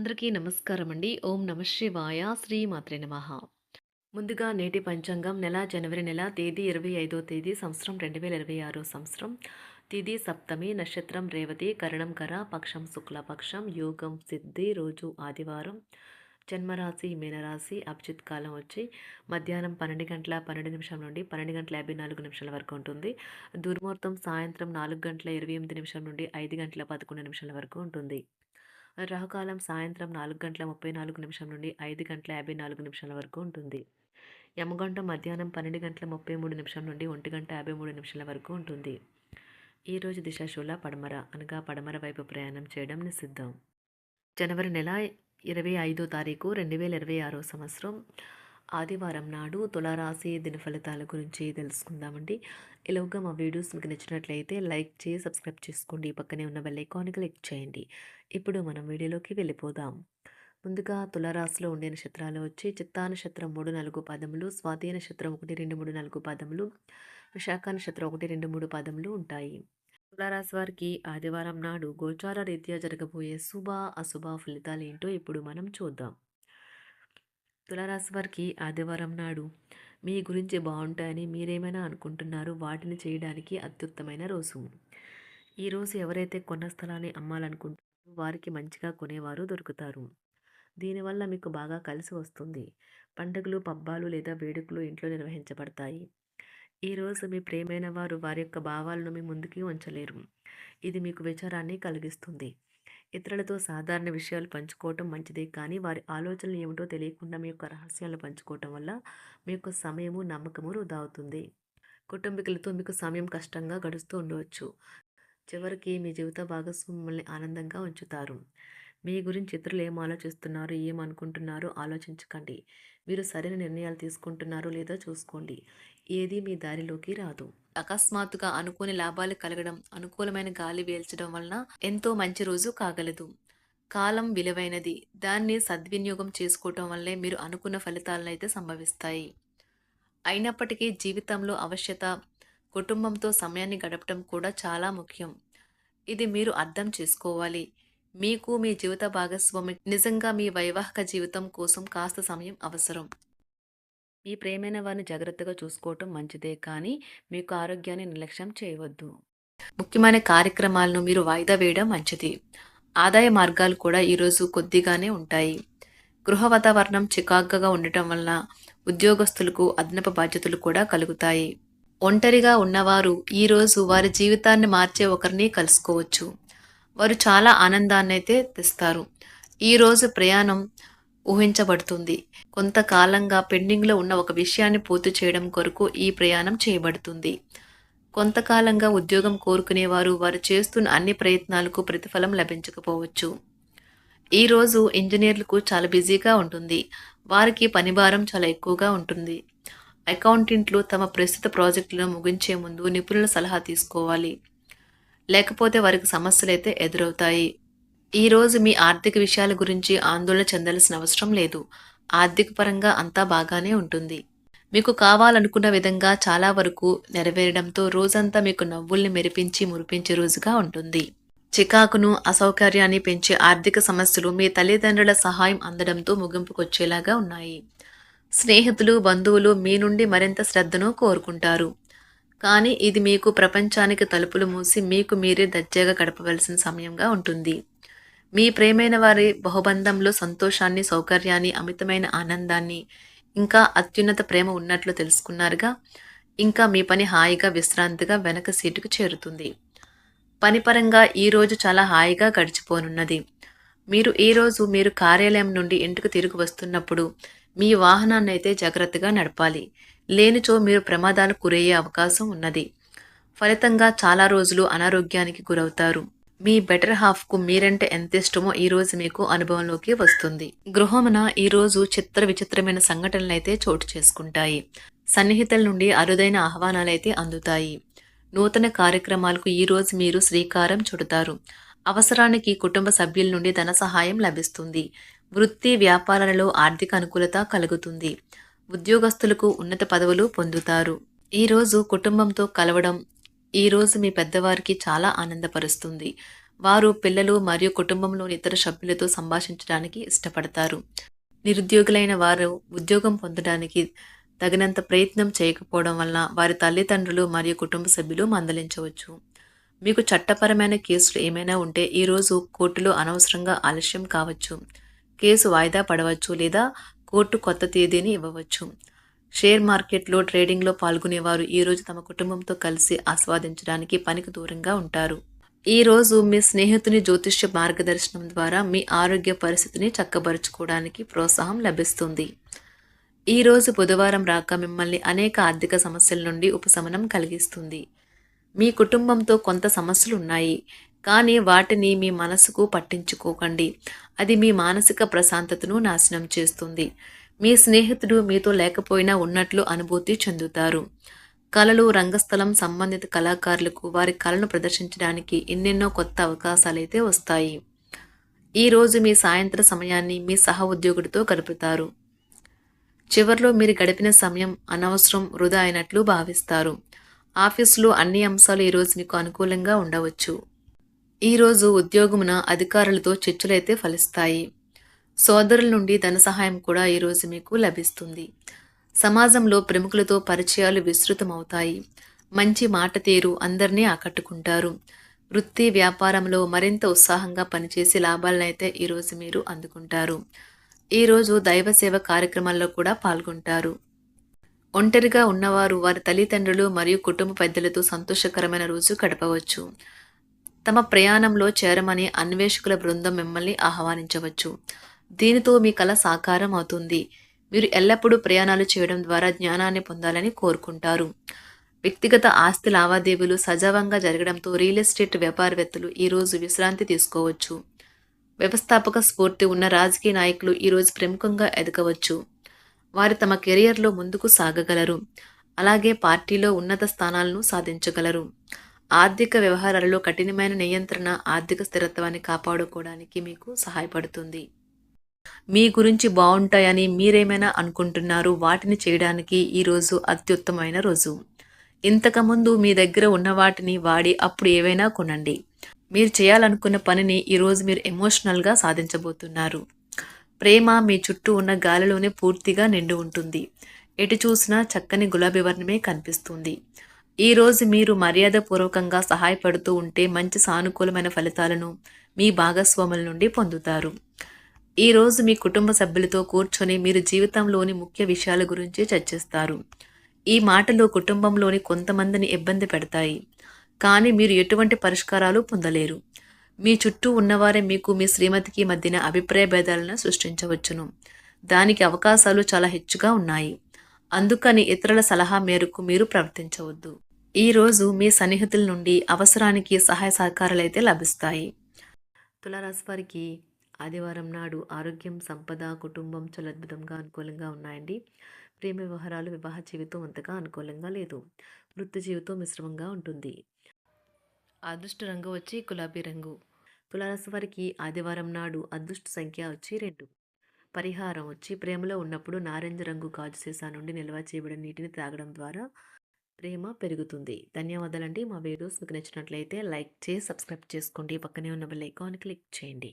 అందరికీ నమస్కారం అండి. ఓం నమ శివాయ. శ్రీ మాత్రే నమః. ముందుగా నేటి పంచాంగం నెల జనవరి నెల తేదీ 25వ తేదీ సంవత్సరం 2026 సంవత్సరం. తిథి సప్తమి, నక్షత్రం రేవతి, కరణం కర, పక్షం శుక్లపక్షం, యోగం సిద్ధి, రోజు ఆదివారం. జన్మరాశి మీనరాశి. అభిజిత్ కాలం వచ్చి మధ్యాహ్నం 12 గంటల 12 నిమిషం నుండి 12 గంటల 54 నిమిషాల వరకు ఉంటుంది. దుర్ముహూర్తం సాయంత్రం 4 గంటల 28 నిమిషం నుండి 5 గంటల 11 నిమిషాల వరకు ఉంటుంది. రాహుకాలం సాయంత్రం 4 గంటల 34 నిమిషం నుండి 5 గంటల 54 నిమిషాల వరకు ఉంటుంది. యమగండం మధ్యాహ్నం 12 గంటల 33 నిమిషం నుండి 1 గంట 53 నిమిషాల వరకు ఉంటుంది. ఈరోజు దిశాశూల పడమర అనగా పడమర వైపు ప్రయాణం చేయడం నిషిద్ధం. జనవరి నెల 25వ తారీఖు 2026 సంవత్సరం ఆదివారం నాడు తులారాశి దిన ఫలితాల గురించి తెలుసుకుందామండి. ఇలాగా మా వీడియోస్ మీకు నచ్చినట్లయితే లైక్ చేసి సబ్స్క్రైబ్ చేసుకోండి. పక్కనే ఉన్న బెల్ ఐకాన్ని క్లిక్ చేయండి. ఇప్పుడు మనం వీడియోలోకి వెళ్ళిపోదాం. ముందుగా తులారాశిలో ఉండే నక్షత్రాలు వచ్చి చిత్తా నక్షత్రం 3, 4 పాదములు, స్వాతి నక్షత్రం 1, 2, 3, 4 పాదములు, విశాఖ నక్షత్రం 1, 2, 3 పాదములు ఉంటాయి. తులారాశి వారికి ఆదివారం నాడు గోచార రీత్యా జరగబోయే శుభ అశుభ ఫలితాలు ఏంటో ఇప్పుడు మనం చూద్దాం. తులారాశి వారికి ఆదివారం నాడు మీ గురించి బాగుంటాయని మీరేమైనా అనుకుంటున్నారో వాటిని చేయడానికి అత్యుత్తమైన రోజు. ఈరోజు ఎవరైతే కొన్న స్థలాన్ని అమ్మాలనుకుంటున్నారో వారికి మంచిగా కొనేవారు దొరుకుతారు. దీనివల్ల మీకు బాగా కలిసి వస్తుంది. పండుగలు, పబ్బాలు లేదా వేడుకలు ఇంట్లో నిర్వహించబడతాయి. ఈరోజు మీ ప్రియమైన వారు వారి యొక్క భావాలను మీ ముందుకి ఉంచలేరు. ఇది మీకు విచారాన్ని కలిగిస్తుంది. ఇతరులతో సాధారణ విషయాలు పంచుకోవటం మంచిదే, కానీ వారి ఆలోచనలు ఏమిటో తెలియకుండా మీ యొక్క రహస్యాలు పంచుకోవటం వల్ల మీ యొక్క సమయము, నమ్మకము వృధా అవుతుంది. కుటుంబీకులతో మీకు సమయం కష్టంగా గడుస్తూ ఉండవచ్చు. చివరికి మీ జీవిత భాగస్వామి మిమ్మల్ని ఆనందంగా ఉంచుతారు. మీ గురించి ఇతరులు ఏం ఆలోచిస్తున్నారో, ఏమనుకుంటున్నారో ఆలోచించకండి. మీరు సరైన నిర్ణయాలు తీసుకుంటున్నారో లేదో చూసుకోండి. ఏది మీ దారిలోకి రాదు. అకస్మాత్తుగా అనుకోని లాభాలు కలగడం, అనుకూలమైన గాలి వీల్చడం వలన ఎంతో మంచి రోజు కాగలదు. కాలం విలువైనది. దాన్ని సద్వినియోగం చేసుకోవటం వల్లే మీరు అనుకున్న ఫలితాలనైతే సంభవిస్తాయి. అయినప్పటికీ జీవితంలో అవశ్యత, కుటుంబంతో సమయాన్ని గడపటం కూడా చాలా ముఖ్యం. ఇది మీరు అర్థం చేసుకోవాలి. మీకు మీ జీవిత భాగస్వామి నిజంగా మీ వైవాహిక జీవితం కోసం కాస్త సమయం అవసరం. మీ ప్రేమైన వారిని జాగ్రత్తగా చూసుకోవటం మంచిదే, కానీ మీకు ఆరోగ్యాన్ని నిర్లక్ష్యం చేయవద్దు. ముఖ్యమైన కార్యక్రమాలను మీరు వాయిదా వేయడం మంచిది. ఆదాయ మార్గాలు కూడా ఈరోజు కొద్దిగానే ఉంటాయి. గృహ వాతావరణం చికాకుగా ఉండటం వలన ఉద్యోగస్తులకు అదనపు బాధ్యతలు కూడా కలుగుతాయి. ఒంటరిగా ఉన్నవారు ఈరోజు వారి జీవితాన్ని మార్చే ఒకరిని కలుసుకోవచ్చు. వారు చాలా ఆనందాన్ని అయితే తెస్తారు. ఈరోజు ప్రయాణం ఊహించబడుతుంది. కొంతకాలంగా పెండింగ్లో ఉన్న ఒక విషయాన్ని పూర్తి చేయడం కొరకు ఈ ప్రయాణం చేయబడుతుంది. కొంతకాలంగా ఉద్యోగం కోరుకునేవారు వారు చేస్తున్న అన్ని ప్రయత్నాలకు ప్రతిఫలం లభించకపోవచ్చు. ఈరోజు ఇంజనీర్లకు చాలా బిజీగా ఉంటుంది. వారికి పనిభారం చాలా ఎక్కువగా ఉంటుంది. అకౌంటెంట్లు తమ ప్రస్తుత ప్రాజెక్టులను ముగించే ముందు నిపుణుల సలహా తీసుకోవాలి. లేకపోతే వారికి సమస్యలైతే ఎదురవుతాయి. ఈరోజు మీ ఆర్థిక విషయాల గురించి ఆందోళన చెందాల్సిన అవసరం లేదు. ఆర్థిక పరంగా అంతా బాగానే ఉంటుంది. మీకు కావాలనుకున్న విధంగా చాలా వరకు నెరవేరడంతో రోజంతా మీకు నవ్వుల్ని మెరిపించి మురిపించే రోజుగా ఉంటుంది. చికాకును, అసౌకర్యాన్ని పెంచే ఆర్థిక సమస్యలు మీ తల్లిదండ్రుల సహాయం అందడంతో ముగింపుకొచ్చేలాగా ఉన్నాయి. స్నేహితులు, బంధువులు మీ నుండి మరింత శ్రద్ధను కోరుకుంటారు. కానీ ఇది మీకు ప్రపంచానికి తలుపులు మూసి మీకు మీరే దర్జాగా గడపవలసిన సమయంగా ఉంటుంది. మీ ప్రేమైన వారి బహుబంధంలో సంతోషాన్ని, సౌకర్యాన్ని, అమితమైన ఆనందాన్ని, ఇంకా అత్యున్నత ప్రేమ ఉన్నట్లు తెలుసుకున్నారుగా. ఇంకా మీ పని హాయిగా, విశ్రాంతిగా వెనక సీటుకు చేరుతుంది. పనిపరంగా ఈరోజు చాలా హాయిగా గడిచిపోనున్నది. మీరు కార్యాలయం నుండి ఇంటికి తిరిగి వస్తున్నప్పుడు మీ వాహనాన్ని అయితే జాగ్రత్తగా నడపాలి. లేనిచో మీరు ప్రమాదాలకు గురయ్యే అవకాశం ఉన్నది. ఫలితంగా చాలా రోజులు అనారోగ్యానికి గురవుతారు. మీ బెటర్ హాఫ్కు మీరంటే ఎంత ఇష్టమో ఈరోజు మీకు అనుభవంలోకి వస్తుంది. గృహమున ఈరోజు చిత్ర విచిత్రమైన సంఘటనలైతే చోటు చేసుకుంటాయి. సన్నిహితుల నుండి అరుదైన ఆహ్వానాలైతే అందుతాయి. నూతన కార్యక్రమాలకు ఈరోజు మీరు శ్రీకారం చుడతారు. అవసరానికి కుటుంబ సభ్యుల నుండి ధన సహాయం లభిస్తుంది. వృత్తి వ్యాపారాలలో ఆర్థిక అనుకూలత కలుగుతుంది. ఉద్యోగస్తులకు ఉన్నత పదవులు పొందుతారు. ఈరోజు కుటుంబంతో కలవడం ఈరోజు మీ పెద్దవారికి చాలా ఆనందపరుస్తుంది. వారు పిల్లలు మరియు కుటుంబంలోని ఇతర సభ్యులతో సంభాషించడానికి ఇష్టపడతారు. నిరుద్యోగులైన వారు ఉద్యోగం పొందడానికి తగినంత ప్రయత్నం చేయకపోవడం వలన వారి తల్లిదండ్రులు మరియు కుటుంబ సభ్యులు మందలించవచ్చు. మీకు చట్టపరమైన కేసులు ఏమైనా ఉంటే ఈరోజు కోర్టులో అనవసరంగా ఆలస్యం కావచ్చు. కేసు వాయిదా పడవచ్చు లేదా కోర్టు కొత్త తేదీని ఇవ్వవచ్చు. షేర్ మార్కెట్లో ట్రేడింగ్లో పాల్గొనేవారు ఈరోజు తమ కుటుంబంతో కలిసి ఆస్వాదించడానికి పనికి దూరంగా ఉంటారు. ఈరోజు మీ స్నేహితుని జ్యోతిష్య మార్గదర్శనం ద్వారా మీ ఆరోగ్య పరిస్థితిని చక్కబరుచుకోవడానికి ప్రోత్సాహం లభిస్తుంది. ఈరోజు బుధవారం రాక మిమ్మల్ని అనేక ఆర్థిక సమస్యల నుండి ఉపశమనం కలిగిస్తుంది. మీ కుటుంబంతో కొంత సమస్యలు ఉన్నాయి, కానీ వాటిని మీ మనసుకు పట్టించుకోకండి. అది మీ మానసిక ప్రశాంతతను నాశనం చేస్తుంది. మీ స్నేహితుడు మీతో లేకపోయినా ఉన్నట్లు అనుభూతి చెందుతారు. కళలు, రంగస్థలం సంబంధిత కళాకారులకు వారి కళను ప్రదర్శించడానికి ఎన్నెన్నో కొత్త అవకాశాలైతే వస్తాయి. ఈరోజు మీ సాయంత్ర సమయాన్ని మీ సహ ఉద్యోగుడితో గడుపుతారు. చివర్లో మీరు గడిపిన సమయం అనవసరం, వృధా అయినట్లు భావిస్తారు. ఆఫీసులో అన్ని అంశాలు ఈరోజు మీకు అనుకూలంగా ఉండవచ్చు. ఈరోజు ఉద్యోగమున అధికారులతో చర్చలైతే ఫలిస్తాయి. సోదరుల నుండి ధన సహాయం కూడా ఈరోజు మీకు లభిస్తుంది. సమాజంలో ప్రముఖులతో పరిచయాలు విస్తృతమవుతాయి. మంచి మాట తీరు అందరినీ ఆకట్టుకుంటారు. వృత్తి వ్యాపారంలో మరింత ఉత్సాహంగా పనిచేసి లాభాలనైతే ఈరోజు మీరు అందుకుంటారు. ఈరోజు దైవ సేవ కార్యక్రమాల్లో కూడా పాల్గొంటారు. ఒంటరిగా ఉన్నవారు వారి తల్లిదండ్రులు మరియు కుటుంబ పెద్దలతో సంతోషకరమైన రోజు గడపవచ్చు. తమ ప్రయాణంలో చేరమని అన్వేషకుల బృందం మిమ్మల్ని ఆహ్వానించవచ్చు. దీనితో మీ కల సాకారం అవుతుంది. మీరు ఎల్లప్పుడూ ప్రయాణాలు చేయడం ద్వారా జ్ఞానాన్ని పొందాలని కోరుకుంటారు. వ్యక్తిగత ఆస్తి లావాదేవీలు సజావంగా జరగడంతో రియల్ ఎస్టేట్ వ్యాపారవేత్తలు ఈరోజు విశ్రాంతి తీసుకోవచ్చు. వ్యవస్థాపక స్ఫూర్తి ఉన్న రాజకీయ నాయకులు ఈరోజు ప్రముఖంగా ఎదగవచ్చు. వారు తమ కెరియర్లో ముందుకు సాగగలరు. అలాగే పార్టీలో ఉన్నత స్థానాలను సాధించగలరు. ఆర్థిక వ్యవహారాలలో కఠినమైన నియంత్రణ ఆర్థిక స్థిరత్వాన్ని కాపాడుకోవడానికి మీకు సహాయపడుతుంది. మీ గురించి బాగుంటాయని మీరేమైనా అనుకుంటున్నారు, వాటిని చేయడానికి ఈరోజు అత్యుత్తమైన రోజు. ఇంతకుముందు మీ దగ్గర ఉన్న వాటిని వాడి అప్పుడు ఏవైనా కొనండి. మీరు చేయాలనుకున్న పనిని ఈరోజు మీరు ఎమోషనల్గా సాధించబోతున్నారు. ప్రేమ మీ చుట్టూ ఉన్న గాలిలోనే పూర్తిగా నిండి ఉంటుంది. ఎటు చూసినా చక్కని గులాబీ వర్ణమే కనిపిస్తుంది. ఈరోజు మీరు మర్యాదపూర్వకంగా సహాయపడుతూ ఉంటే మంచి సానుకూలమైన ఫలితాలను మీ భాగస్వాముల నుండి పొందుతారు. ఈరోజు మీ కుటుంబ సభ్యులతో కూర్చొని మీరు జీవితంలోని ముఖ్య విషయాల గురించి చర్చిస్తారు. ఈ మాటలు కుటుంబంలోని కొంతమందిని ఇబ్బంది పెడతాయి, కానీ మీరు ఎటువంటి పరిష్కారాలు పొందలేరు. మీ చుట్టూ ఉన్నవారే మీకు మీ శ్రీమతికి మధ్యన అభిప్రాయ భేదాలను సృష్టించవచ్చును. దానికి అవకాశాలు చాలా హెచ్చుగా ఉన్నాయి. అందుకని ఇతరుల సలహా మేరకు మీరు ప్రవర్తించవద్దు. ఈరోజు మీ సన్నిహితుల నుండి అవసరానికి సహాయ సహకారాలు అయితే లభిస్తాయి. తులారాశి వారికి ఆదివారం నాడు ఆరోగ్యం, సంపద, కుటుంబం చాలా అద్భుతంగా అనుకూలంగా ఉన్నాయండి. ప్రేమ వ్యవహారాలు, వివాహ జీవితం అంతగా అనుకూలంగా లేదు. వృత్తి జీవితం మిశ్రమంగా ఉంటుంది. అదృష్ట రంగు వచ్చి గులాబీ రంగు. తులారాశి వారికి ఆదివారం నాడు అదృష్ట సంఖ్య వచ్చి 2. పరిహారం వచ్చి ప్రేమలో ఉన్నప్పుడు నారింజ రంగు గాజు సీసా నుండి నిల్వ చేయబడిన నీటిని తాగడం ద్వారా ప్రేమ పెరుగుతుంది. ధన్యవాదాలండి. మా వీడియోస్ మీకు నచ్చినట్లయితే లైక్ చేసి సబ్స్క్రైబ్ చేసుకోండి. పక్కనే ఉన్న బెల్ ఐకాన్ క్లిక్ చేయండి.